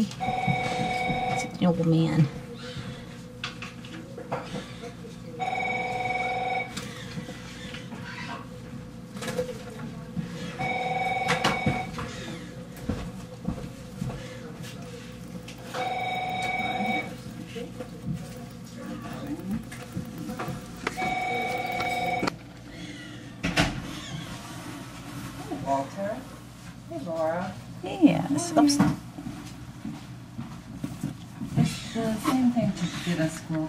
me. It's an old man. Walter. Hey, Laura. Yes. Oops. It's the same thing to get a school